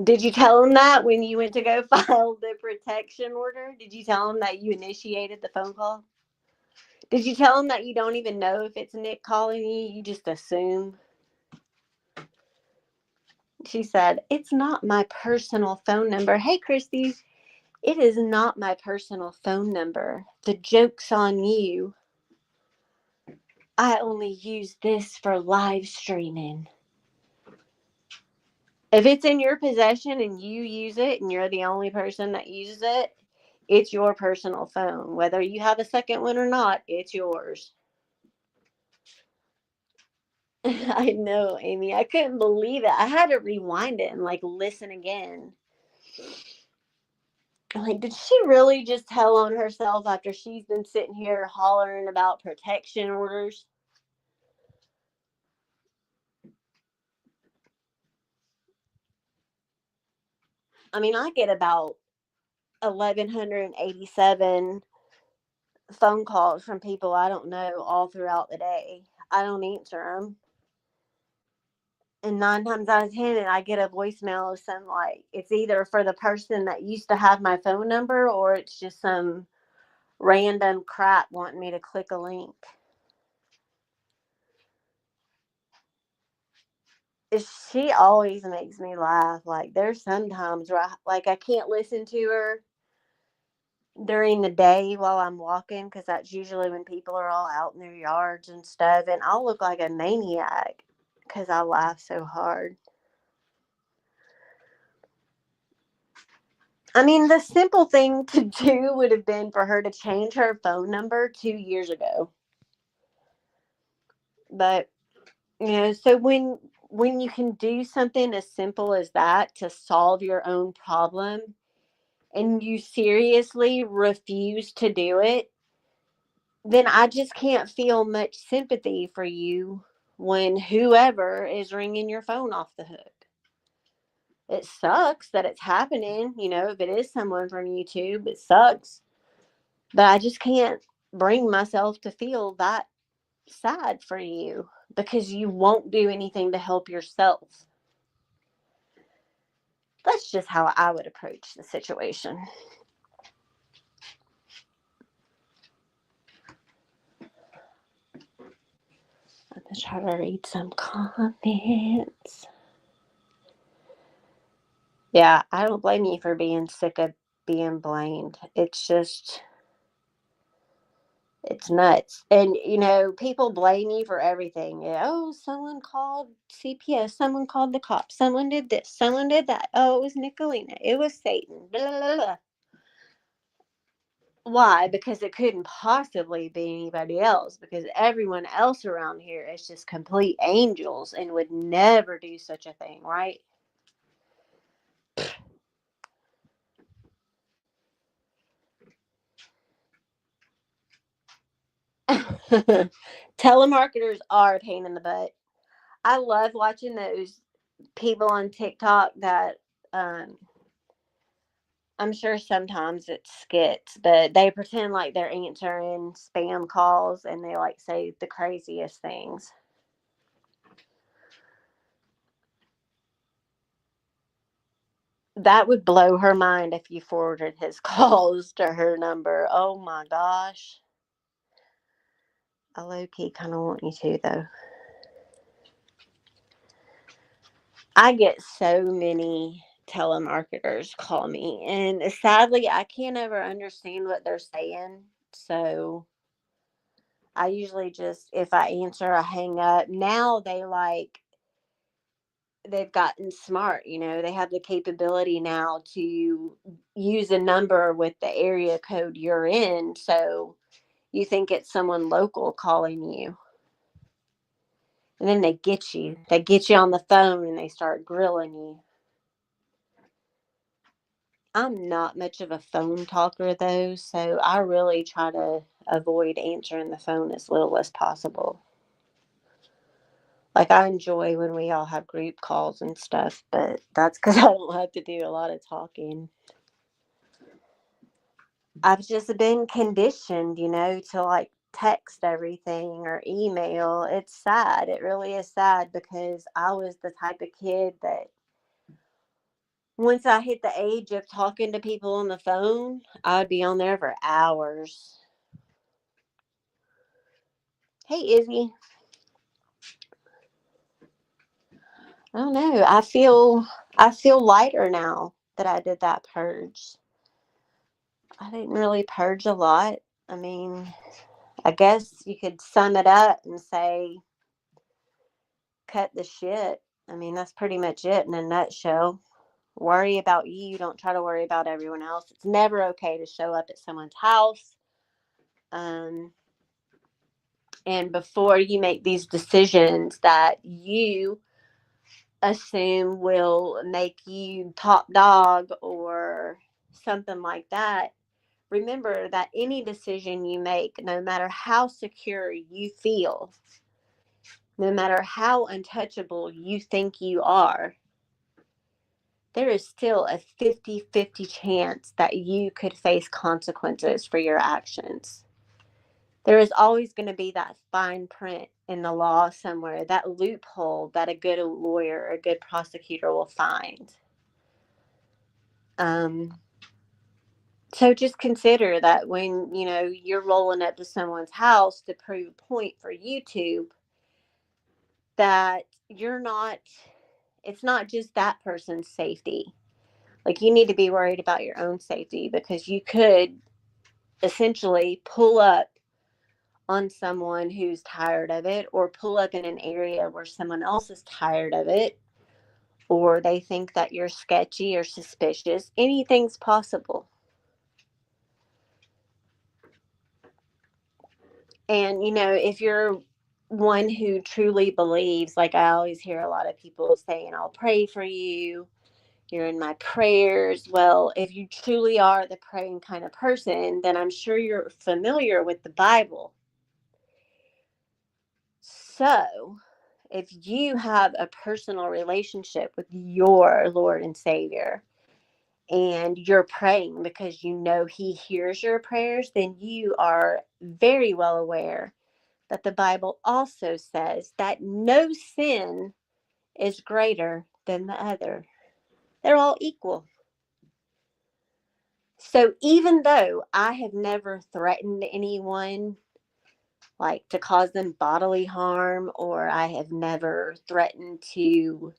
A: Did you tell him that when you went to go file the protection order? Did you tell him that you initiated the phone call? Did you tell him that you don't even know if it's Nick calling you? You just assume? She said, it's not my personal phone number. Hey, Christy, it is not my personal phone number. The joke's on you. I only use this for live streaming. If it's in your possession and you use it and you're the only person that uses it, it's your personal phone. Whether you have a second one or not, it's yours. I know, Amy. I couldn't believe it. I had to rewind it and like listen again. Like, did she really just tell on herself after she's been sitting here hollering about protection orders? I mean, I get about 1,187 phone calls from people I don't know all throughout the day. I don't answer them. And 9 times out of 10, I get a voicemail of some, like, it's either for the person that used to have my phone number, or it's just some random crap wanting me to click a link. She always makes me laugh. Like, there's sometimes where I can't listen to her during the day while I'm walking, because that's usually when people are all out in their yards and stuff, and I'll look like a maniac because I laugh so hard. I mean, the simple thing to do would have been for her to change her phone number 2 years ago. But, so when you can do something as simple as that to solve your own problem, and you seriously refuse to do it, then I just can't feel much sympathy for you when whoever is ringing your phone off the hook. It sucks that it's happening, if it is someone from YouTube, it sucks. But I just can't bring myself to feel that sad for you because you won't do anything to help yourself. That's just how I would approach the situation. I'm going to try to read some comments. Yeah, I don't blame you for being sick of being blamed. It's nuts. And, people blame you for everything. Oh, someone called CPS. Someone called the cops. Someone did this. Someone did that. Oh, it was Nicolina. It was Satan. Blah, blah, blah. Why? Because it couldn't possibly be anybody else. Because everyone else around here is just complete angels and would never do such a thing, right? Telemarketers are a pain in the butt. I love watching those people on TikTok that I'm sure sometimes it's skits, but they pretend like they're answering spam calls and they like say the craziest things. That would blow her mind if you forwarded his calls to her number. Oh my gosh. I low key kind of want you to, though. I get so many telemarketers call me, and sadly, I can't ever understand what they're saying. So I usually just, if I answer, I hang up. Now they've gotten smart, they have the capability now to use a number with the area code you're in. So you think it's someone local calling you. And then they get you. They get you on the phone and they start grilling you. I'm not much of a phone talker though, so I really try to avoid answering the phone as little as possible. Like, I enjoy when we all have group calls and stuff, but that's because I don't have to do a lot of talking. I've just been conditioned, to like text everything or email. It's sad. It really is sad because I was the type of kid that once I hit the age of talking to people on the phone, I'd be on there for hours. Hey, Izzy. I don't know. I feel lighter now that I did that purge. I didn't really purge a lot. I mean, I guess you could sum it up and say cut the shit. I mean, that's pretty much it in a nutshell. Worry about you. Don't try to worry about everyone else. It's never okay to show up at someone's house. Um, and before you make these decisions that you assume will make you top dog or something like that, remember that any decision you make, no matter how secure you feel, no matter how untouchable you think you are, there is still a 50-50 chance that you could face consequences for your actions. There is always going to be that fine print in the law somewhere, that loophole that a good lawyer or a good prosecutor will find. Um, so just consider that when, you're rolling up to someone's house to prove a point for YouTube, that it's not just that person's safety. Like, you need to be worried about your own safety because you could essentially pull up on someone who's tired of it, or pull up in an area where someone else is tired of it, or they think that you're sketchy or suspicious. Anything's possible. And, if you're one who truly believes, like I always hear a lot of people saying, I'll pray for you, you're in my prayers. Well, if you truly are the praying kind of person, then I'm sure you're familiar with the Bible. So, if you have a personal relationship with your Lord and Savior, and you're praying because you know He hears your prayers, then you are very well aware that the Bible also says that no sin is greater than the other. They're all equal. So even though I have never threatened anyone, like to cause them bodily harm, or I have never threatened to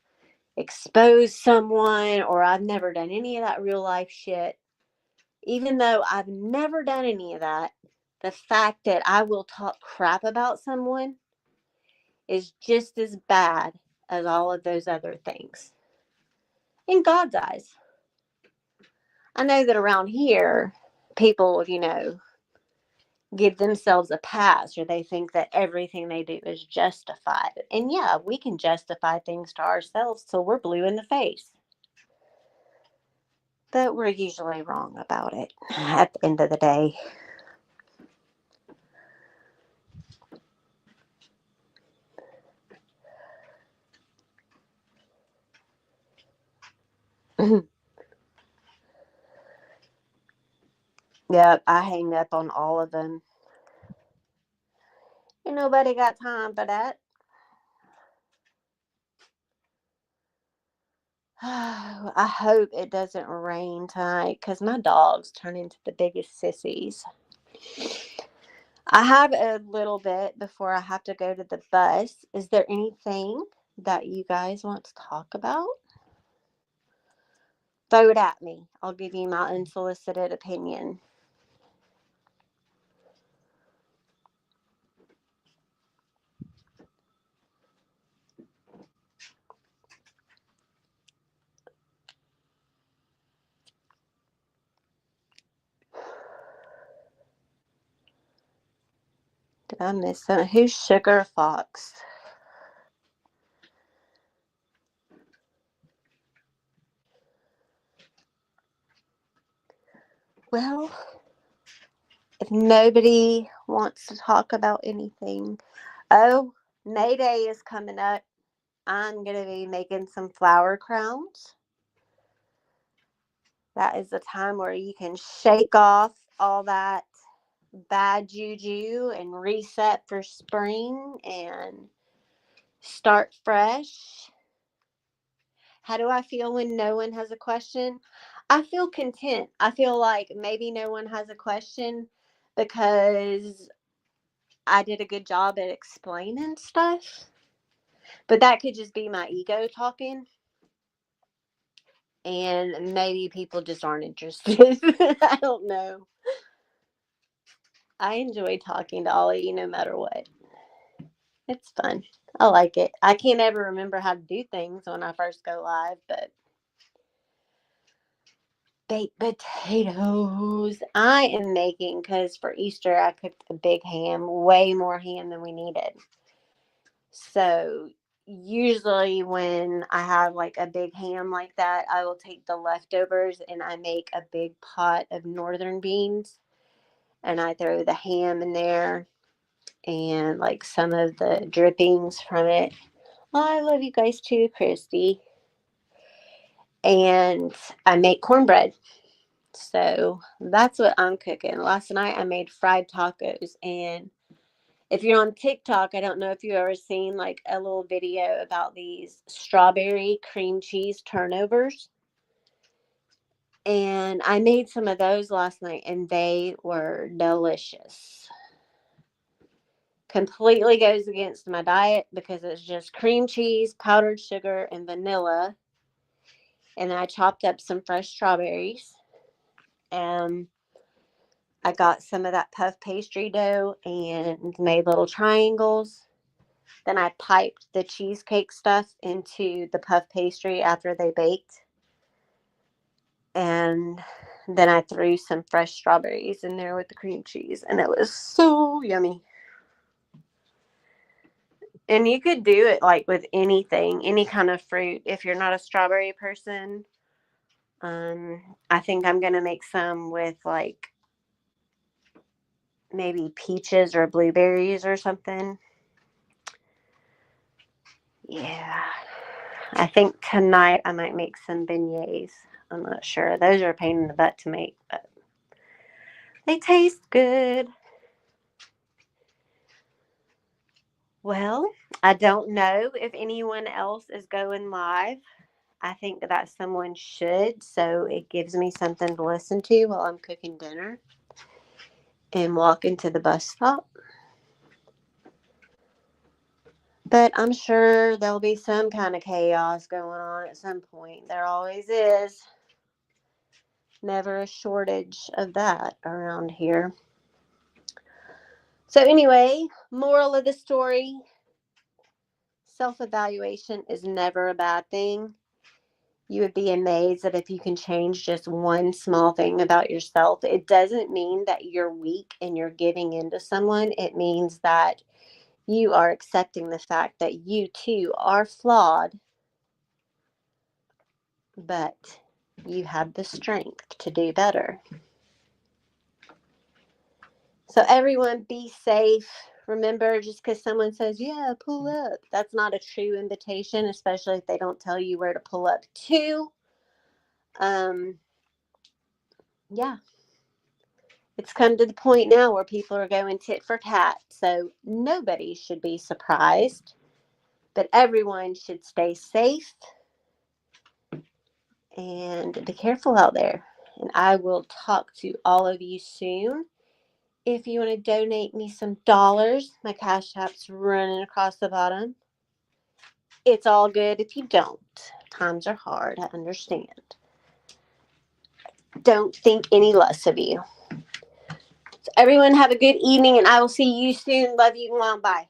A: expose someone, or I've never done any of that real life shit, even though I've never done any of that, the fact that I will talk crap about someone is just as bad as all of those other things in God's eyes. I know that around here, people, give themselves a pass, or they think that everything they do is justified. And yeah, we can justify things to ourselves till we're blue in the face. But we're usually wrong about it at the end of the day. Yep, I hang up on all of them. Ain't nobody got time for that. I hope it doesn't rain tonight because my dogs turn into the biggest sissies. I have a little bit before I have to go to the bus. Is there anything that you guys want to talk about? Throw it at me. I'll give you my unsolicited opinion. Did I miss something? Who's Sugar Fox? Well, if nobody wants to talk about anything, oh, May Day is coming up. I'm going to be making some flower crowns. That is the time where you can shake off all that bad juju and reset for spring and start fresh. How do I feel when no one has a question? I feel content. I feel like maybe no one has a question because I did a good job at explaining stuff. But that could just be my ego talking. And maybe people just aren't interested. I don't know. I enjoy talking to all of you no matter what. It's fun. I like it. I can't ever remember how to do things when I first go live, but baked potatoes I am making because for Easter I cooked a big ham, way more ham than we needed. So usually when I have like a big ham like that, I will take the leftovers and I make a big pot of northern beans and I throw the ham in there and like some of the drippings from it. Oh, I love you guys too, Christy. And I make cornbread. So that's what I'm cooking. Last night I made fried tacos. And if you're on TikTok, I don't know if you've ever seen like a little video about these strawberry cream cheese turnovers. And I made some of those last night and they were delicious. Completely goes against my diet because it's just cream cheese, powdered sugar, and vanilla. And then I chopped up some fresh strawberries. And I got some of that puff pastry dough and made little triangles. Then I piped the cheesecake stuff into the puff pastry after they baked. And then I threw some fresh strawberries in there with the cream cheese. And it was so yummy. And you could do it like with anything, any kind of fruit. If you're not a strawberry person, I think I'm going to make some with like maybe peaches or blueberries or something. Yeah. I think tonight I might make some beignets. I'm not sure. Those are a pain in the butt to make, but they taste good. Well, I don't know if anyone else is going live. I think that someone should, so it gives me something to listen to while I'm cooking dinner and walking to the bus stop. But I'm sure there'll be some kind of chaos going on at some point. There always is. Never a shortage of that around here. So, anyway, moral of the story, self evaluation is never a bad thing. You would be amazed that if you can change just one small thing about yourself, it doesn't mean that you're weak and you're giving in to someone. It means that you are accepting the fact that you too are flawed, but you have the strength to do better. So, everyone, be safe. Remember, just because someone says, yeah, pull up, that's not a true invitation, especially if they don't tell you where to pull up to. Yeah, it's come to the point now where people are going tit for tat. So, nobody should be surprised, but everyone should stay safe and be careful out there. And I will talk to all of you soon. If you want to donate me some dollars, my Cash App's running across the bottom. It's all good if you don't. Times are hard, I understand. Don't think any less of you. So everyone have a good evening, and I will see you soon. Love you. Bye.